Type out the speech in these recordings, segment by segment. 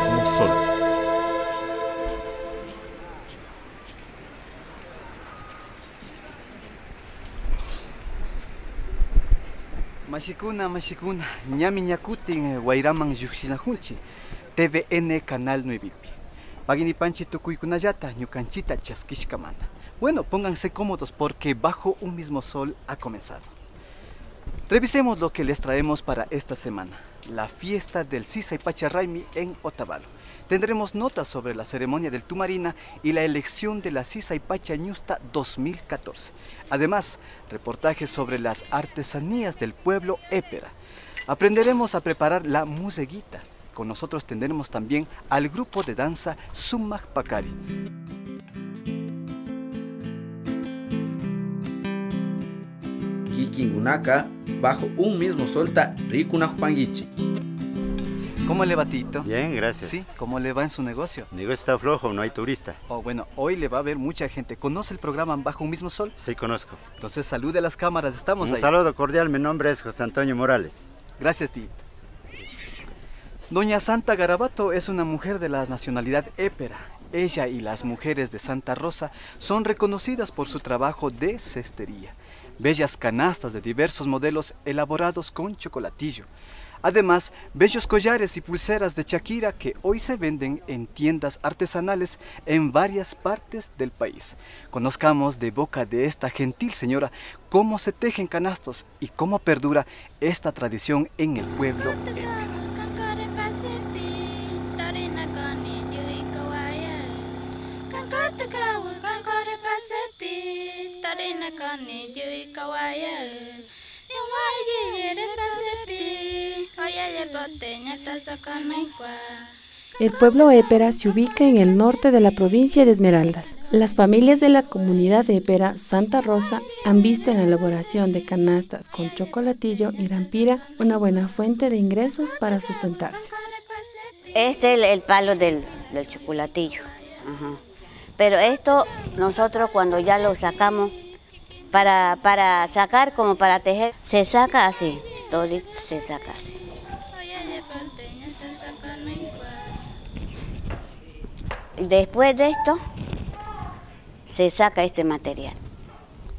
mismo sol. Mashikuna, ñami ñakutin Guayraman lluqsinajunchi, TVN Canal 9. Paginipanchi tukuykunallata ñukanchita chaskishkamanta. Bueno, pónganse cómodos porque Bajo un mismo sol ha comenzado. Revisemos lo que les traemos para esta semana. La fiesta del Sisay Pacharraimi en Otavalo. Tendremos notas sobre la ceremonia del Tumarina y la elección de la Sisay Pachañusta 2014. Además, reportajes sobre las artesanías del pueblo épera. Aprenderemos a preparar la museguita. Con nosotros tendremos también al grupo de danza Sumaj Pakari. Kikingunaka, bajo un mismo solta Rikunajpangichi. ¿Cómo le va, Tito? Bien, gracias. Sí, ¿cómo le va en su negocio? El negocio está flojo, no hay turista. Oh, bueno, hoy le va a ver mucha gente. ¿Conoce el programa Bajo un mismo sol? Sí, conozco. Entonces salude a las cámaras, estamos ahí. Un saludo cordial, mi nombre es José Antonio Morales. Gracias, Tito. Doña Santa Garabato es una mujer de la nacionalidad épera. Ella y las mujeres de Santa Rosa son reconocidas por su trabajo de cestería. Bellas canastas de diversos modelos elaborados con chocolatillo. Además, bellos collares y pulseras de Shakira que hoy se venden en tiendas artesanales en varias partes del país. Conozcamos de boca de esta gentil señora cómo se tejen canastos y cómo perdura esta tradición en el pueblo épera. El pueblo épera se ubica en el norte de la provincia de Esmeraldas. Las familias de la comunidad épera Santa Rosa han visto en la elaboración de canastas con chocolatillo y rampira una buena fuente de ingresos para sustentarse. Este es el palo del chocolatillo. Pero esto nosotros cuando ya lo sacamos, para sacar como para tejer, se saca así, todo se saca así. Después de esto, se saca este material.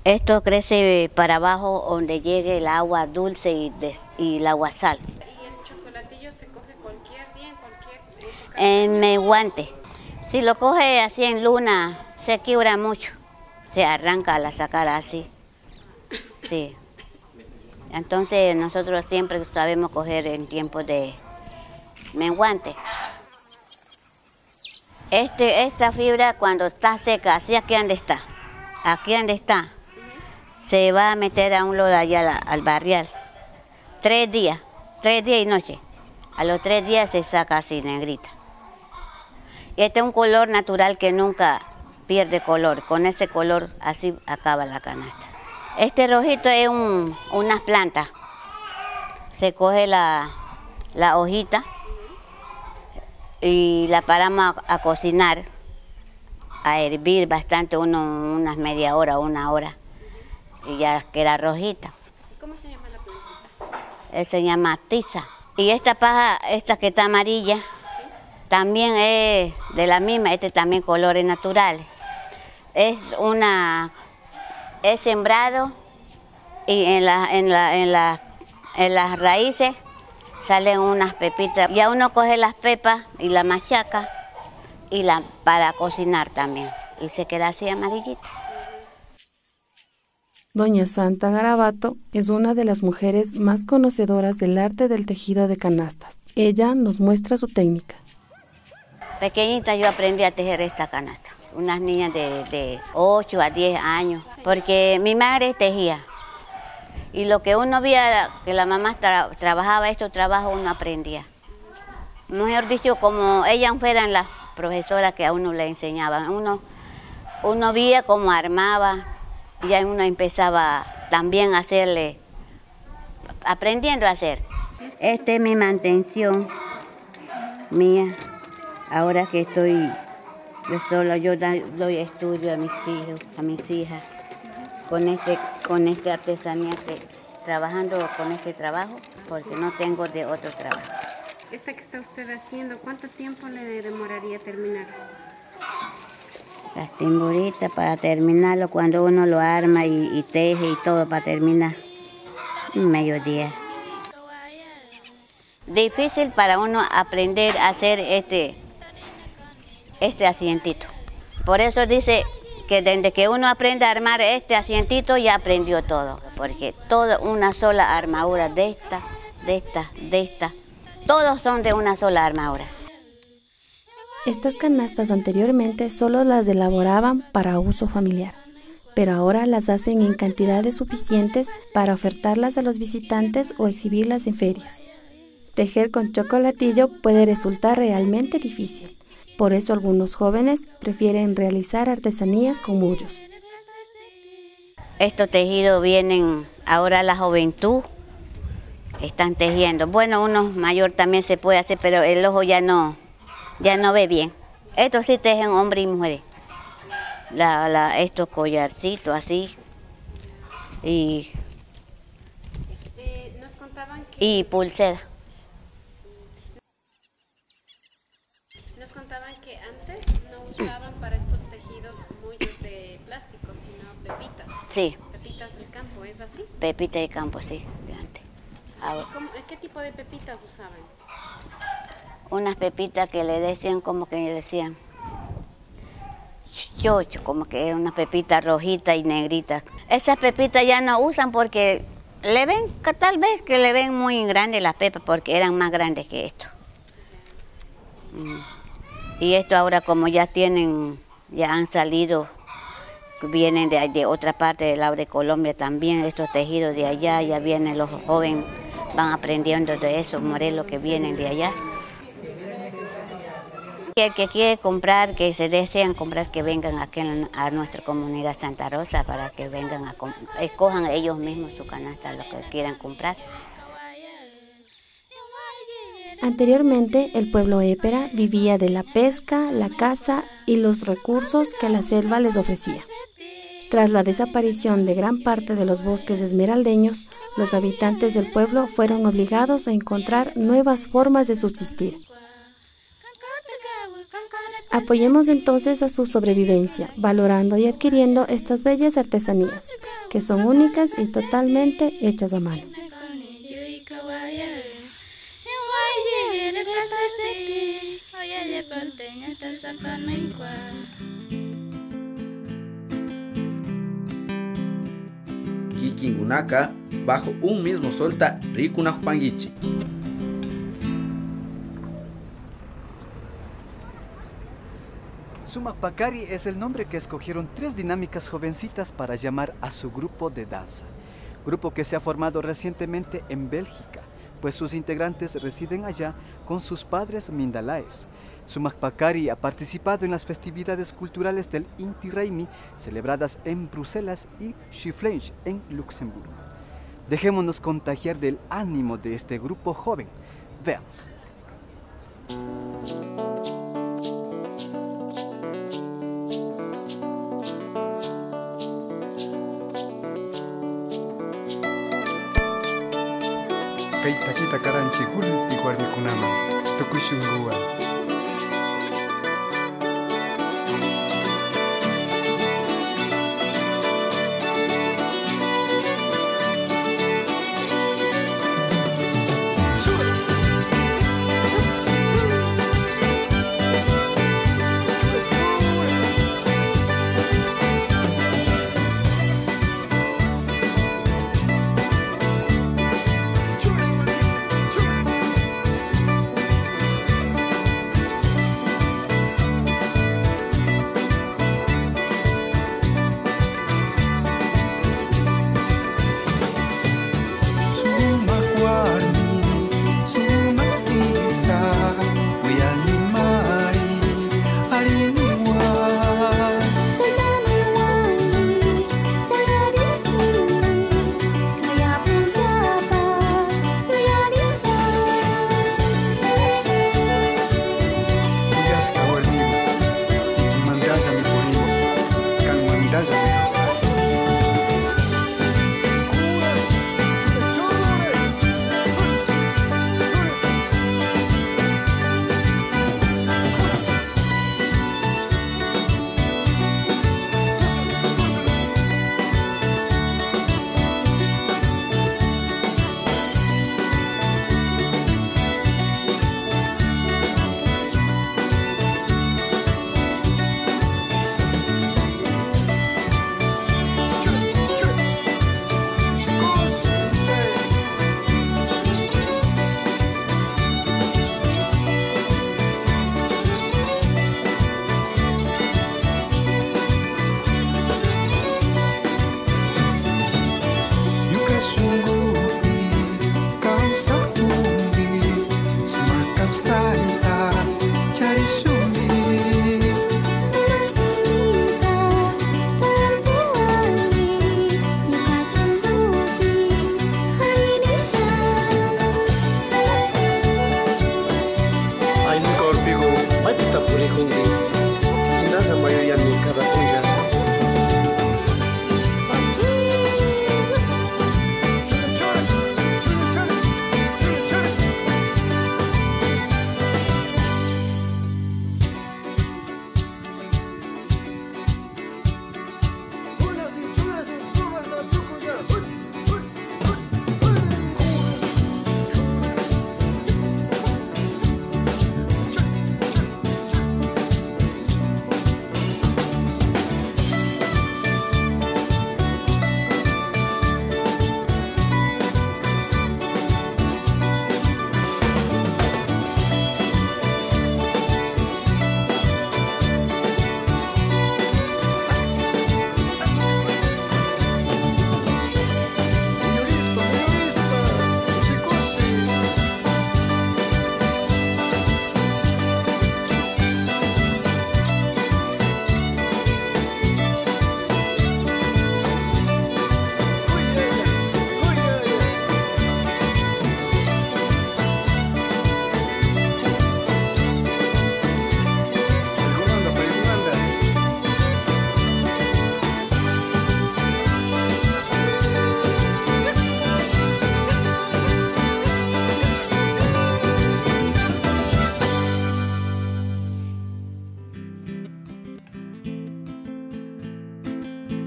Esto crece para abajo donde llegue el agua dulce y el agua sal. ¿Y el chocolatillo se coge cualquier día, en cualquier época? En menguante. Si lo coge así en luna, se quiebra mucho. Se arranca al sacar así. Sí. Entonces nosotros siempre sabemos coger en tiempos de menguante. Esta fibra cuando está seca, así aquí donde está, se va a meter a un lado allá al barrial. 3 días y noche. A los 3 días se saca así, negrita. Y este es un color natural que nunca pierde color. Con ese color así acaba la canasta. Este rojito es unas plantas. Se coge la hojita y la paramos a cocinar, a hervir bastante, unas media hora, 1 hora, y ya queda rojita. ¿Cómo se llama la planta? Se llama tiza. Y esta paja, esta que está amarilla, también es de la misma, también colores naturales. Es sembrado y en las raíces salen unas pepitas. Ya uno coge las pepas y la machaca para cocinar también. Y se queda así amarillita. Doña Santa Garabato es una de las mujeres más conocedoras del arte del tejido de canastas. Ella nos muestra su técnica. Pequeñita yo aprendí a tejer esta canasta. Unas niñas de 8 a 10 años, porque mi madre tejía. Y lo que uno veía, que la mamá trabajaba estos trabajos, uno aprendía. Mejor dicho, como ellas fueran las profesoras que a uno le enseñaban. Uno veía cómo armaba, y ya uno empezaba también a hacerle, aprendiendo a hacer. Esta es mi mantención mía, ahora que yo doy estudio a mis hijos, a mis hijas, con esta artesanía, trabajando con este trabajo, porque no tengo de otro trabajo. Esta que está usted haciendo, ¿cuánto tiempo le demoraría terminar? Las timburitas para terminarlo, cuando uno lo arma y teje y todo para terminar, un mediodía. Difícil para uno aprender a hacer este asientito. Por eso dice que desde que uno aprende a armar este asientito ya aprendió todo, porque toda una sola armadura de esta, todos son de una sola armadura. Estas canastas anteriormente solo las elaboraban para uso familiar, pero ahora las hacen en cantidades suficientes para ofertarlas a los visitantes o exhibirlas en ferias. Tejer con chocolatillo puede resultar realmente difícil, por eso algunos jóvenes prefieren realizar artesanías con mullos. Estos tejidos vienen ahora la juventud, están tejiendo. Bueno, uno mayor también se puede hacer, pero el ojo ya no ve bien. Estos sí tejen hombres y mujeres. Estos collarcitos así. Nos contaban que... Y pulsera. Nos contaban que antes no usaban para estos tejidos mullos de plástico, sino pepitas. Sí. Pepitas del campo, ¿es así? Pepita de campo, sí, de antes. ¿Qué tipo de pepitas usaban? Unas pepitas que le decían, como que le decían chocho, como que era una pepita rojita y negrita. Esas pepitas ya no usan porque le ven, tal vez que le ven muy grandes las pepas, porque eran más grandes que esto. Y esto ahora como ya han salido, vienen de otra parte del lado de Colombia también, estos tejidos de allá, ya vienen los jóvenes, van aprendiendo de esos modelos que vienen de allá. El que quiere comprar, que se desean comprar, que vengan aquí a nuestra comunidad Santa Rosa para que vengan escojan ellos mismos su canasta, lo que quieran comprar. Anteriormente, el pueblo épera vivía de la pesca, la caza y los recursos que la selva les ofrecía. Tras la desaparición de gran parte de los bosques esmeraldeños, los habitantes del pueblo fueron obligados a encontrar nuevas formas de subsistir. Apoyemos entonces a su sobrevivencia, valorando y adquiriendo estas bellas artesanías, que son únicas y totalmente hechas a mano. Kikingunaka, bajo un mismo solta, Rikunajupanguichi. Sumak Pakari es el nombre que escogieron 3 dinámicas jovencitas para llamar a su grupo de danza. Grupo que se ha formado recientemente en Bélgica, pues sus integrantes residen allá con sus padres mindalaes. Sumak Pakari ha participado en las festividades culturales del Inti Raymi, celebradas en Bruselas, y Schiflenge en Luxemburgo. Dejémonos contagiar del ánimo de este grupo joven. Veamos. Kay takita karanchi gulpi warmikunaman tukushunguwan.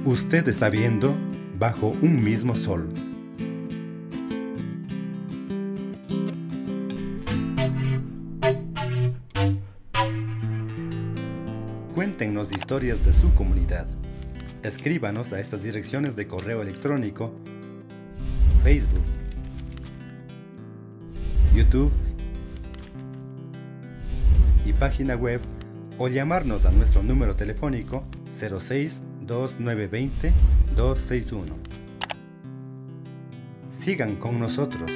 Usted está viendo Bajo un mismo sol. Cuéntenos historias de su comunidad. Escríbanos a estas direcciones de correo electrónico, Facebook, YouTube y página web, o llamarnos a nuestro número telefónico 06 2920 261. Sigan con nosotros.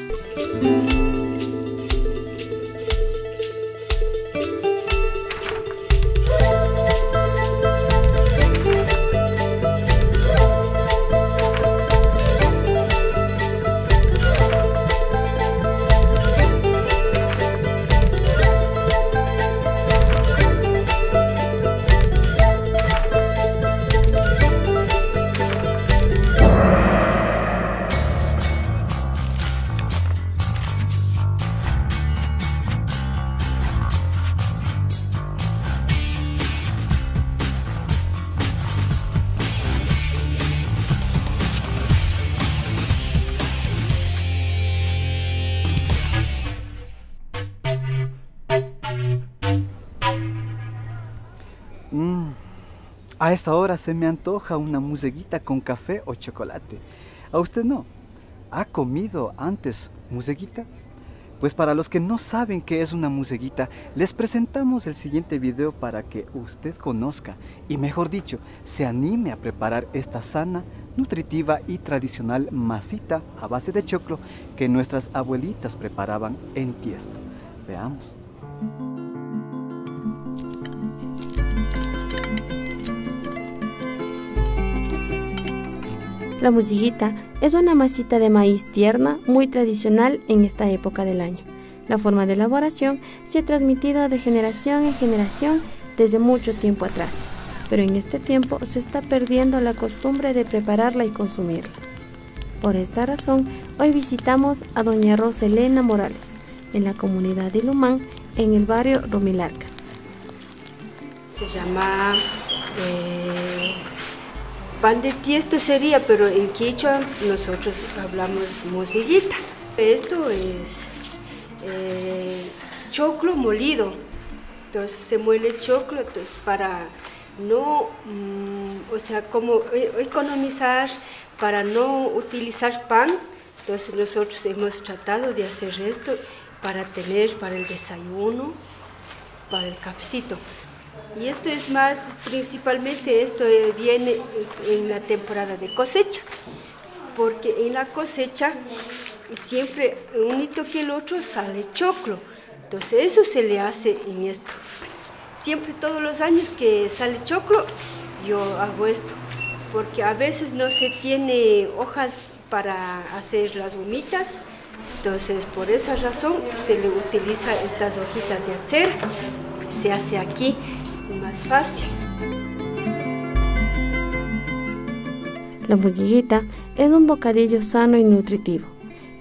A esta hora se me antoja una museguita con café o chocolate. ¿A usted no? ¿Ha comido antes museguita? Pues para los que no saben qué es una museguita, les presentamos el siguiente video para que usted conozca y, mejor dicho, se anime a preparar esta sana, nutritiva y tradicional masita a base de choclo que nuestras abuelitas preparaban en tiesto. Veamos. La museguita es una masita de maíz tierna muy tradicional en esta época del año. La forma de elaboración se ha transmitido de generación en generación desde mucho tiempo atrás, pero en este tiempo se está perdiendo la costumbre de prepararla y consumirla. Por esta razón, hoy visitamos a doña Rosa Elena Morales, en la comunidad de Lumán, en el barrio Rumilarca. Se llama pan de tiesto sería, pero en quichua nosotros hablamos museguita. Esto es choclo molido. Entonces se muele choclo, entonces para no, como economizar, para no utilizar pan, entonces nosotros hemos tratado de hacer esto para tener para el desayuno, para el cafecito. Y esto es más, principalmente esto viene en la temporada de cosecha, porque en la cosecha siempre unito que el otro sale choclo, entonces eso se le hace en esto. Siempre todos los años que sale choclo yo hago esto, porque a veces no se tiene hojas para hacer las humitas, entonces por esa razón se le utiliza estas hojitas de acera, se hace aquí. Más fácil. La museguita es un bocadillo sano y nutritivo.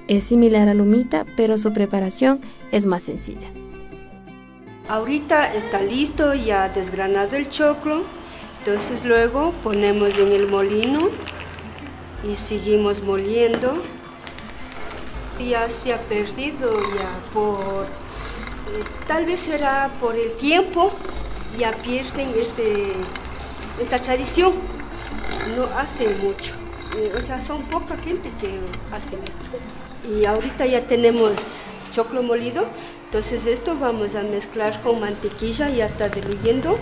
Es similar a la humita, pero su preparación es más sencilla. Ahorita está listo, ya desgranado el choclo, entonces luego ponemos en el molino y seguimos moliendo. Ya se ha perdido tal vez será por el tiempo. Ya pierden esta tradición, no hace mucho, son poca gente que hace esto. Y ahorita ya tenemos choclo molido, entonces esto vamos a mezclar con mantequilla, ya está diluyendo.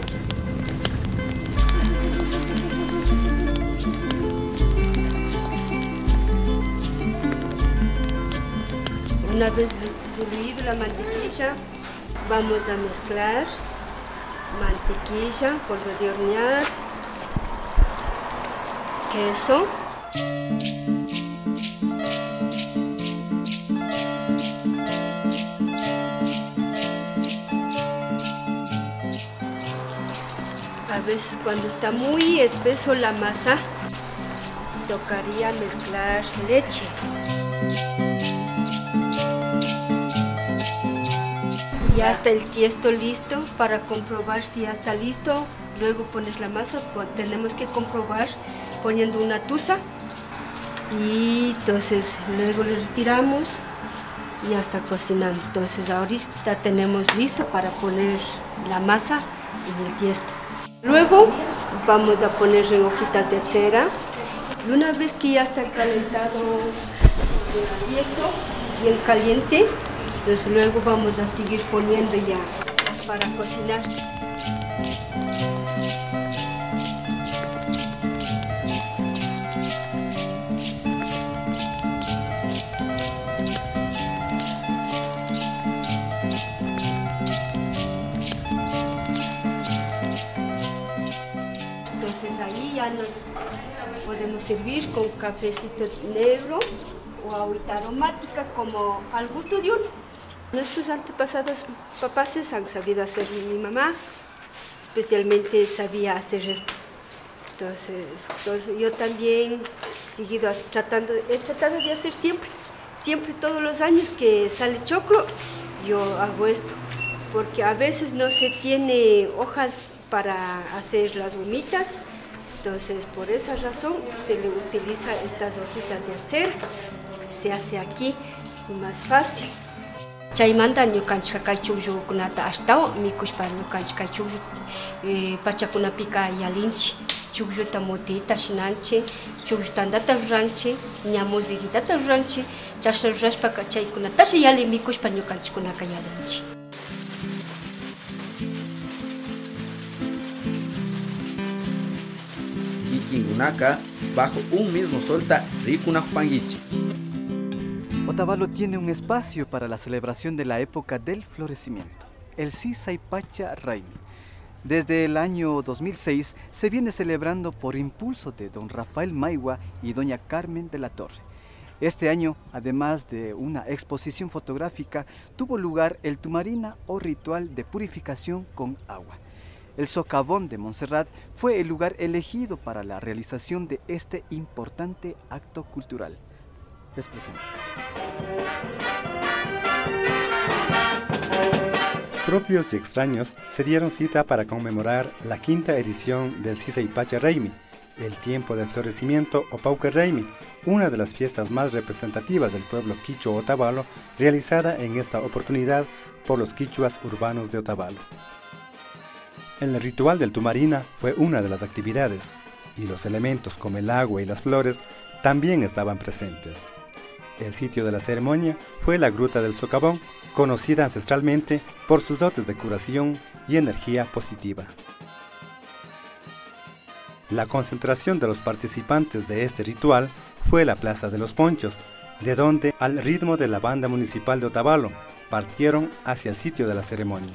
Una vez diluido la mantequilla, vamos a mezclar mantequilla, polvo de hornear, queso, a veces cuando está muy espeso la masa tocaría mezclar leche. Ya está el tiesto listo. Para comprobar si ya está listo, luego pones la masa, tenemos que comprobar poniendo una tusa y entonces luego le retiramos y ya está cocinando. Entonces ahorita tenemos listo para poner la masa en el tiesto. Luego vamos a poner en hojitas de cera y una vez que ya está calentado el tiesto, bien caliente, entonces luego vamos a seguir poniendo ya para cocinar. Entonces ahí ya nos podemos servir con cafecito negro o agüita aromática como al gusto de uno. Nuestros antepasados papás han sabido hacer, mi mamá especialmente sabía hacer esto. Entonces yo también he tratado de hacer siempre todos los años que sale choclo, yo hago esto, porque a veces no se tiene hojas para hacer las gomitas, entonces por esa razón se le utiliza estas hojitas de acera, se hace aquí más fácil. Chaymanta ñukanchik kay chukllukunata ashtawan mikushpa ñukanchik kay chukllu pachakunapika yalinchik, chuklluta mutita shinanchik, chukllu tantata ruranchik, ña musiquitata ruranchik, chashna rurashpaka chaykunatashi yali mikushpa ñukanchikkunaka yalinchik. Kikingunaka bajo un mismo solta rikunajpanguichi. Otavalo tiene un espacio para la celebración de la época del florecimiento, el Sisaypacha Raymi. Desde el año 2006 se viene celebrando por impulso de don Rafael Maigua y doña Carmen de la Torre. Este año, además de una exposición fotográfica, tuvo lugar el Tumarina o ritual de purificación con agua. El socavón de Montserrat fue el lugar elegido para la realización de este importante acto cultural. Les presento. Propios y extraños se dieron cita para conmemorar la quinta edición del Sisaypacha Raymi, el tiempo del florecimiento o Pauque Raymi, una de las fiestas más representativas del pueblo quichua Otavalo, realizada en esta oportunidad por los quichuas urbanos de Otavalo. El ritual del Tumarina fue una de las actividades, y los elementos como el agua y las flores también estaban presentes. El sitio de la ceremonia fue la Gruta del Socavón, conocida ancestralmente por sus dotes de curación y energía positiva. La concentración de los participantes de este ritual fue la Plaza de los Ponchos, de donde, al ritmo de la banda municipal de Otavalo, partieron hacia el sitio de la ceremonia.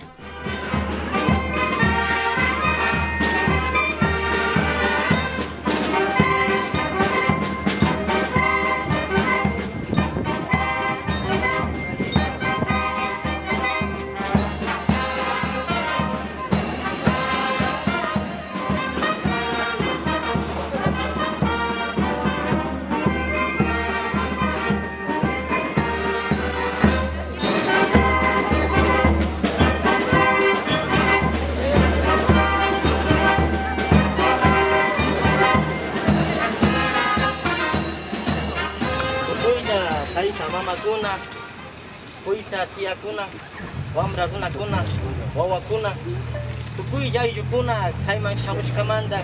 Mamakuna, Puita tiakuna, Wamra kuna, Wawakuna, Tukuy Yayukuna, Kaiman Shamushkamanda,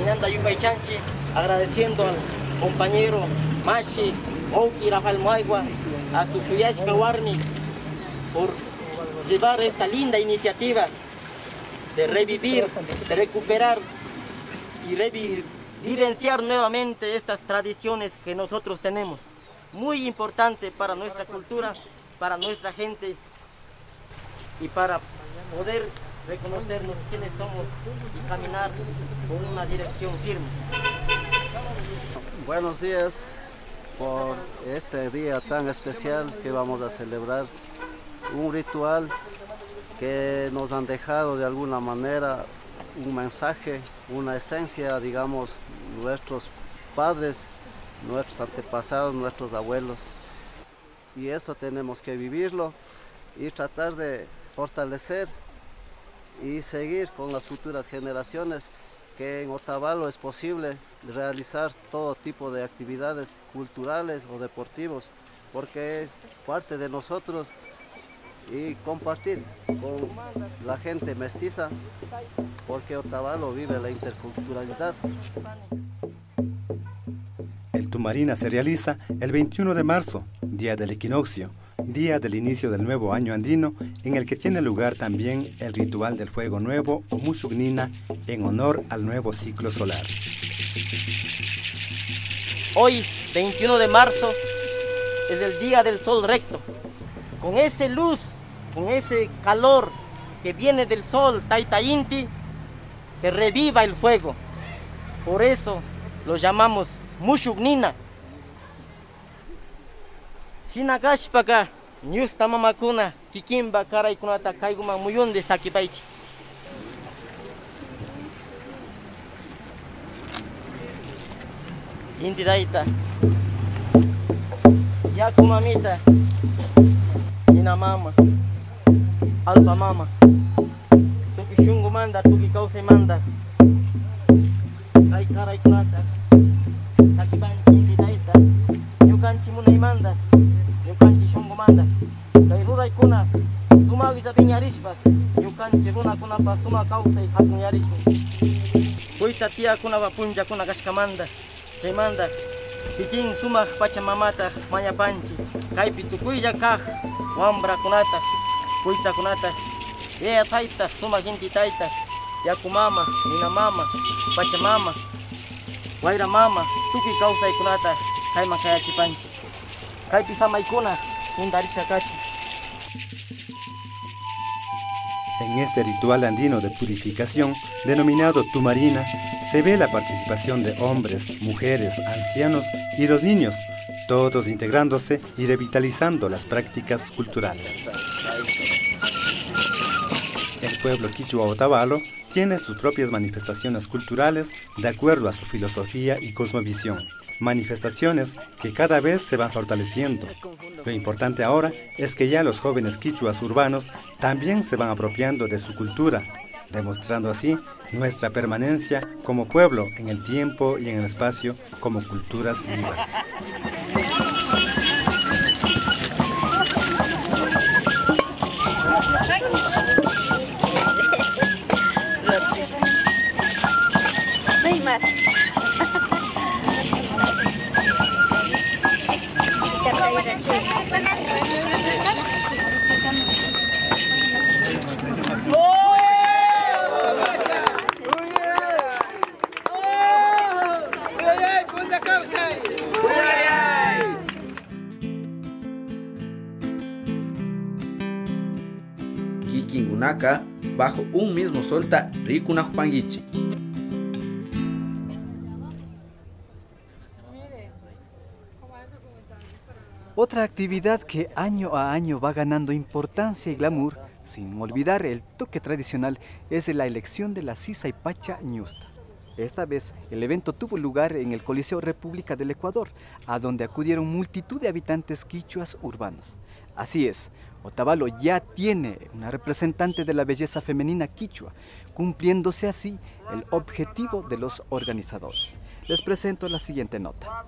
Inanda Yupaychanchi, agradeciendo al compañero Mashi, Oki Rafael Maigua, a su Kuyashka Warmi, por llevar esta linda iniciativa de revivir, de recuperar y vivenciar nuevamente estas tradiciones que nosotros tenemos. Muy importante para nuestra cultura, para nuestra gente y para poder reconocernos quiénes somos y caminar con una dirección firme. Buenos días por este día tan especial que vamos a celebrar, un ritual que nos han dejado de alguna manera un mensaje, una esencia, digamos, nuestros padres, nuestros antepasados, nuestros abuelos. Y esto tenemos que vivirlo y tratar de fortalecer y seguir con las futuras generaciones que en Otavalo es posible realizar todo tipo de actividades culturales o deportivos, porque es parte de nosotros y compartir con la gente mestiza, porque Otavalo vive la interculturalidad. El Tumarina se realiza el 21 de marzo, día del equinoccio, día del inicio del nuevo año andino, en el que tiene lugar también el ritual del fuego nuevo o Mushugnina en honor al nuevo ciclo solar. Hoy, 21 de marzo, es el día del sol recto. Con esa luz, con ese calor que viene del sol, Taita Inti, se reviva el fuego. Por eso lo llamamos Mushugnina. Shinakashpaka, Nyusta mamakuna, Kikimba karaykunata kayguma muyunde sakipaychi. Inti daita, Yaku mamita, Ina mama, Alpa mama, Tuki shungu manda, Tuki kause manda, Kai karaykunata, Sakipanchi inti daita, Yukanchi munay manda, Yukanchi shungu manda, Kai ruray kuna, Sumagi sa piñarishpa, Yukanchi runa kuna pa suma kausay hatun yarishu. Kuita tia kuna pa punja kuna kashkamanda, Chaymanda, Pikin sumaq Pachamamata mañapanchi, kaypi tukuylla kaq wambra kunata, kuyta kunata, yaya tayta, sumaq inti tayta, yaku mama, nina mama, Pachamama, wayra mama, tukuy kawsay kunata, kayman kayachipanchi, kaypi samaykuna, indarisha kachi. En este ritual andino de purificación, denominado Tumarina, se ve la participación de hombres, mujeres, ancianos y los niños, todos integrándose y revitalizando las prácticas culturales. El pueblo quichua Otavalo tiene sus propias manifestaciones culturales de acuerdo a su filosofía y cosmovisión, manifestaciones que cada vez se van fortaleciendo. Lo importante ahora es que ya los jóvenes quichuas urbanos también se van apropiando de su cultura, demostrando así nuestra permanencia como pueblo en el tiempo y en el espacio como culturas vivas. Kikingunaka, bajo un mismo solta Rikunajupanguichi. Otra actividad que año a año va ganando importancia y glamour, sin olvidar el toque tradicional, es la elección de la Sisaypacha Ñusta. Esta vez el evento tuvo lugar en el Coliseo República del Ecuador, a donde acudieron multitud de habitantes quichuas urbanos. Así es, Otavalo ya tiene una representante de la belleza femenina quichua, cumpliéndose así el objetivo de los organizadores. Les presento la siguiente nota.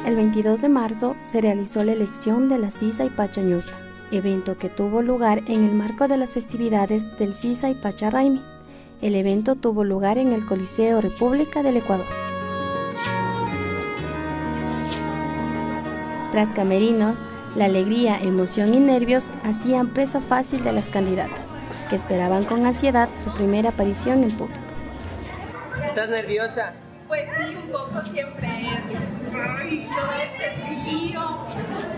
El 22 de marzo se realizó la elección de la Sisaypacha Ñusta, evento que tuvo lugar en el marco de las festividades del Sisaypacha Raimi. El evento tuvo lugar en el Coliseo República del Ecuador. Tras camerinos, la alegría, emoción y nervios hacían presa fácil de las candidatas, que esperaban con ansiedad su primera aparición en público. ¿Estás nerviosa? Pues sí, un poco, siempre es. Todo este es un lío.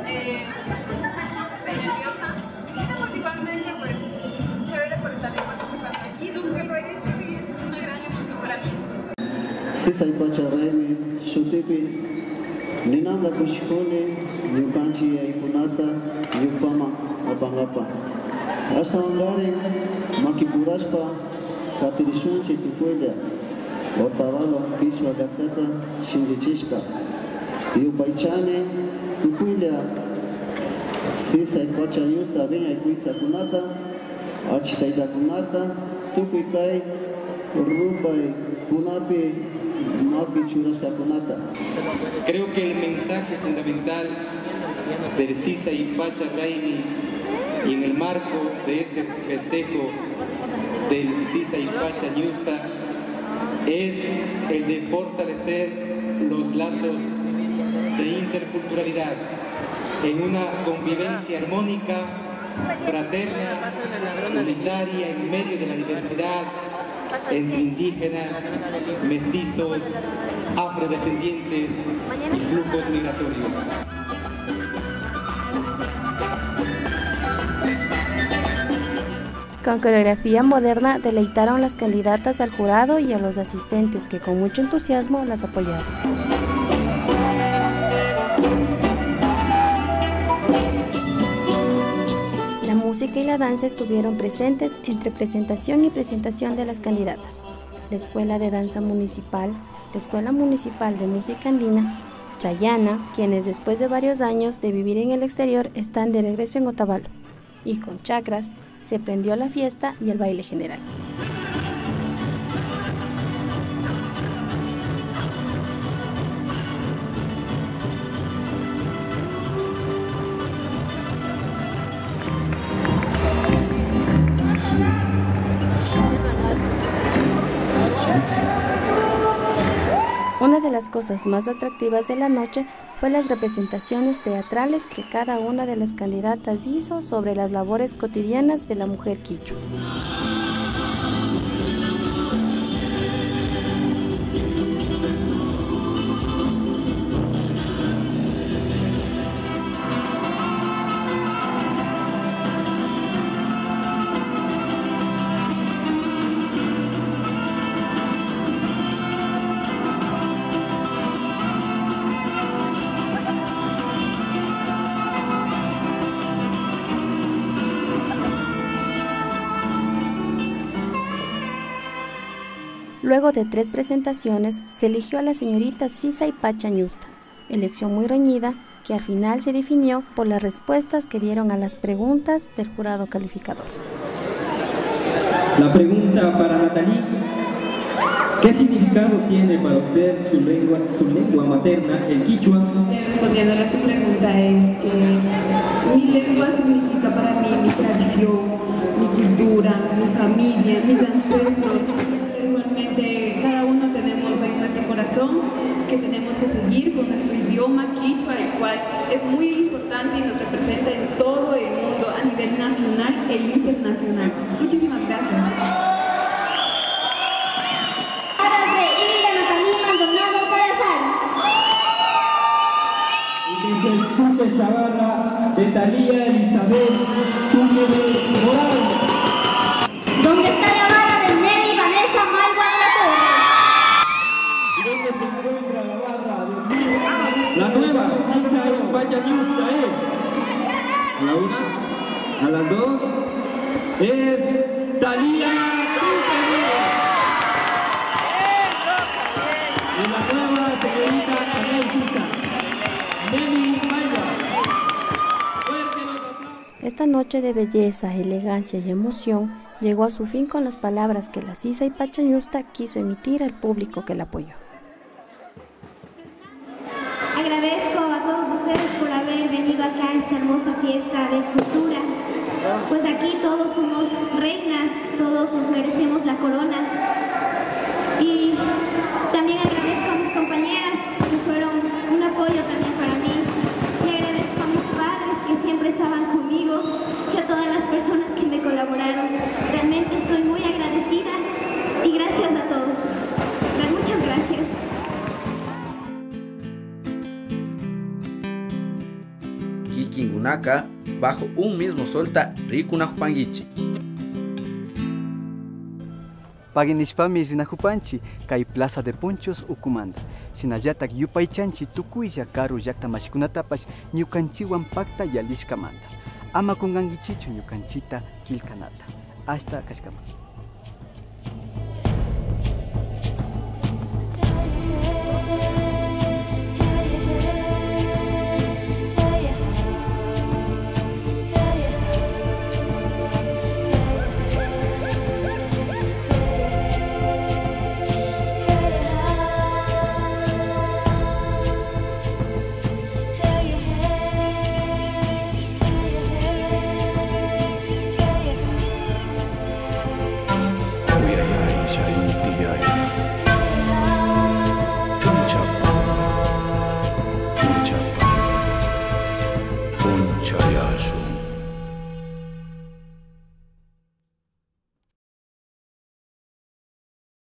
Estoy nerviosa. Y pues igualmente, pues, chévere por estar participando aquí. Nunca lo he hecho y esto es una gran emoción para mí. Sisaypacha Raimi, Shutipi, Ninanda Kushikole, Yukanchi Aikunata, Yupama, Apangapa. Hasta Hungary, Makipuraspa, Katirishun Chitupuella, Otavalo, Quichua Gatata, Shindichishpa, Yupaichane, Tukuila Sisa y Pachayusta ven a Cuitza Kunata, Achitaita Kunata, Tukuikai, Rupa y Kunapi, Maki Churasca Kunata. Creo que el mensaje fundamental del Sisa y Pacha Raimi y en el marco de este festejo del Sisa y Pacha Ñusta es el de fortalecer los lazos de interculturalidad en una convivencia armónica, fraterna, unitaria en medio de la diversidad entre indígenas, mestizos, afrodescendientes y flujos migratorios. Con coreografía moderna deleitaron las candidatas al jurado y a los asistentes que con mucho entusiasmo las apoyaron. La música y la danza estuvieron presentes entre presentación y presentación de las candidatas. La Escuela de Danza Municipal, la Escuela Municipal de Música Andina, Chayana, quienes después de varios años de vivir en el exterior están de regreso en Otavalo, y con chacras se prendió la fiesta y el baile general. Una de las cosas más atractivas de la noche fue las representaciones teatrales que cada una de las candidatas hizo sobre las labores cotidianas de la mujer quichua. Luego de 3 presentaciones, se eligió a la señorita Sisa y Pacha Ñusta, elección muy reñida que al final se definió por las respuestas que dieron a las preguntas del jurado calificador. La pregunta para Natalie: ¿qué significado tiene para usted su lengua materna, el quichua? Respondiendo a su pregunta es que mi lengua significa para mí mi tradición, mi cultura, mi familia, mis ancestros. Igualmente, cada uno tenemos en nuestro corazón que tenemos que seguir con nuestro idioma quichua, el cual es muy importante y nos representa en todo el mundo a nivel nacional e internacional. Muchísimas gracias. Y que se escuche esa barra de Talía Elizabeth Túñez Morales. ¿Dónde está la barra de Nelly Vanessa Maywa de la Torre? ¿Y dónde se encuentra la barra de la nueva Sisa y Pacha Ñusta? Es a la 1, a las 2, es Talía y la nueva señorita Anel Sisa, Nelly Maywa. Esta noche de belleza, elegancia y emoción llegó a su fin con las palabras que la Sisa y Pacha Ñusta quiso emitir al público que la apoyó. Agradezco a todos ustedes por haber venido acá a esta hermosa fiesta de cultura. Pues aquí todos somos reinas, todos nos merecemos la corona. Y también agradezco a mis compañeras que fueron un apoyo también para mí. Y agradezco a mis padres que siempre estaban conmigo y a todas las personas que me colaboraron. Realmente estoy muy agradecida y gracias a todos. Muchas gracias. Kikingunaka, bajo un mismo solta, Rikunajupanguichi. Paginishpami rinajupanchi, kay Plaza de Ponchos Ucumanda. Shinallatak yupaychanchi tukuylla karu llakta mashikunatapash ñukanchiwan pakta yalishkamanta. Ama kungangichichu ñukanchita kilkanata. Hasta kashkamanta.